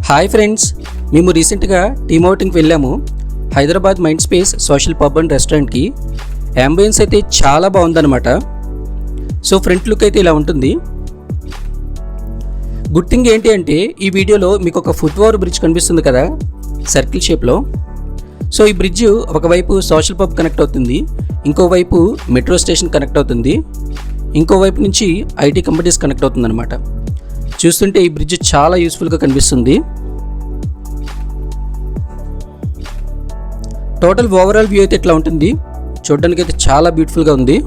Hi friends, మేము రీసెంట్గా team అవుటింగ్కి వెళ్ళాము. Hyderabad mind space social pub and రెస్టారెంట్కి. అంబియన్స్ అయితే చాలా బాగుందన్నమాట. సో ఫ్రంట్ లుక్ అయితే ఇలా ఉంటుంది. గుడ్ థింగ్ ఏంటి అంటే ఈ వీడియోలో మీకు ఒక ఫుట్ ఓవర్ బ్రిడ్జ్ కనిపిస్తుంది కదా, సర్కిల్ షేప్లో. సో ఈ బ్రిడ్జ్ ఒకవైపు సోషల్ పబ్ కనెక్ట్ అవుతుంది, ఇంకోవైపు మెట్రో స్టేషన్ కనెక్ట్ అవుతుంది, ఇంకోవైపు నుంచి ఐటీ కంపెనీస్ కనెక్ట్ అవుతుంది అనమాట. చూస్తుంటే ఈ బ్రిడ్జ్ చాలా యూస్ఫుల్గా కనిపిస్తుంది. టోటల్ ఓవరాల్ వ్యూ అయితే ఇట్లా ఉంటుంది. చూడడానికి అయితే చాలా బ్యూటిఫుల్గా ఉంది.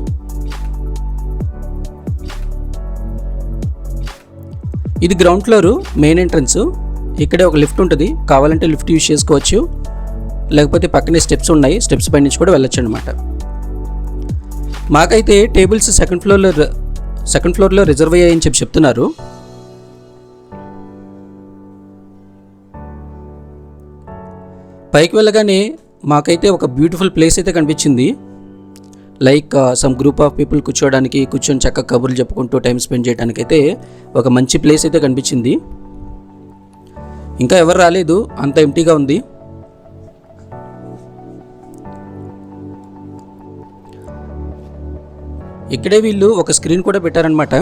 ఇది గ్రౌండ్ ఫ్లోరు, మెయిన్ ఎంట్రన్స్. ఇక్కడే ఒక లిఫ్ట్ ఉంటుంది, కావాలంటే లిఫ్ట్ యూజ్ చేసుకోవచ్చు, లేకపోతే పక్కనే స్టెప్స్ ఉన్నాయి, స్టెప్స్ పై నుంచి కూడా వెళ్ళొచ్చు అనమాట. మాకైతే టేబుల్స్ సెకండ్ ఫ్లోర్లో రిజర్వ్ అయ్యాయని చెప్తున్నారు. పైకి వెళ్ళగానే మాకైతే ఒక బ్యూటిఫుల్ ప్లేస్ అయితే కనిపించింది. Like some group of people కూర్చొని చక్కగా కబుర్లు చెప్పుకుంటూ టైం స్పెండ్ చేయడానికి అయితే ఒక మంచి ప్లేస్ అయితే కనిపించింది. ఇంకా ఎవరు రాలేదు, అంత ఎంటీగా ఉంది. ఇక్కడే వీళ్ళు ఒక స్క్రీన్ కూడా పెట్టారనమాట.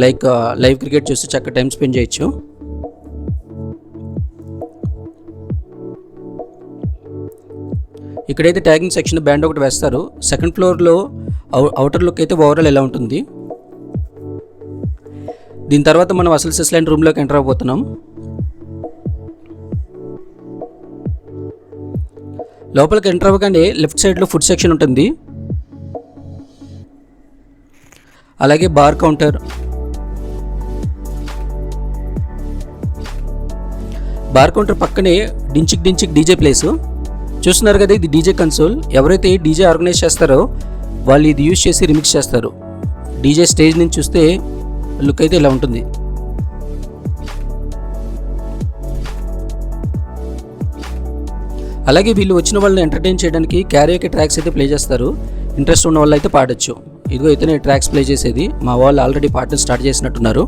లైక్ లైవ్ క్రికెట్ చూస్తూ చక్కగా టైం స్పెండ్ చేయొచ్చు. ఇక్కడైతే ట్యాగింగ్ సెక్షన్ బ్యాండ్ ఒకటి వేస్తారు. సెకండ్ ఫ్లోర్లో అవుటర్ లుక్ అయితే ఓవరాల్ ఎలా ఉంటుంది. దీని తర్వాత మనం అసలు సెస్లైన్ రూమ్లోకి ఎంటర్ అవబోతున్నాం. లోపలికి ఎంటర్ అవ్వగానే లెఫ్ట్ సైడ్లో ఫుడ్ సెక్షన్ ఉంటుంది, అలాగే బార్ కౌంటర్. బార్ కౌంటర్ పక్కనే డించిక్ డీజే ప్లేసు. చూస్తున్నారు కదా, ఇది డీజే కన్సోల్. ఎవరైతే డీజే ఆర్గనైజ్ చేస్తారో వాళ్ళు ఇది యూజ్ చేసి రిమిక్స్ చేస్తారు. డీజే స్టేజ్ నుంచి చూస్తే లుక్ అయితే ఇలా ఉంటుంది. అలాగే వీళ్ళు వచ్చిన వాళ్ళని ఎంటర్టైన్ చేయడానికి క్యారియోకే ట్రాక్స్ అయితే ప్లే చేస్తారు. ఇంట్రెస్ట్ ఉన్న వాళ్ళు అయితే పాడొచ్చు. ఇదిగో అయితేనే ట్రాక్స్ ప్లే చేసేది. మా వాళ్ళు ఆల్రెడీ పాటలు స్టార్ట్ చేసినట్టున్నారు.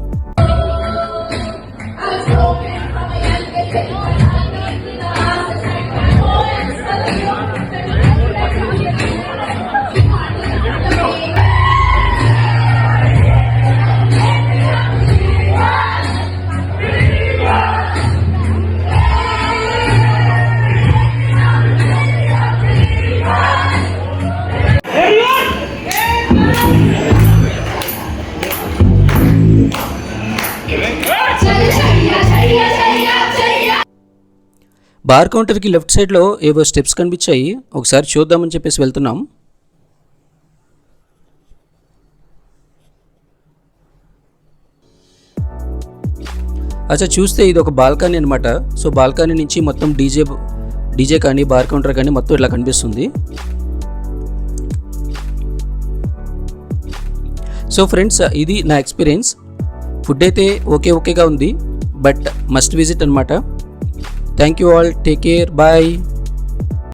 బార్ కౌంటర్కి లెఫ్ట్ సైడ్లో ఏవో స్టెప్స్ కనిపించాయి, ఒకసారి చూద్దామని చెప్పేసి వెళ్తున్నాం. అచ్చా, చూస్తే ఇది ఒక బాల్కనీ అనమాట. సో బాల్కనీ నుంచి మొత్తం డీజే కానీ బార్ కౌంటర్ కానీ మొత్తం ఇట్లా కనిపిస్తుంది. సో ఫ్రెండ్స్, ఇది నా ఎక్స్పీరియన్స్. ఫుడ్ అయితే ఓకేగా ఉంది, బట్ మస్ట్ విజిట్ అనమాట. Thank you all. Take care. Bye.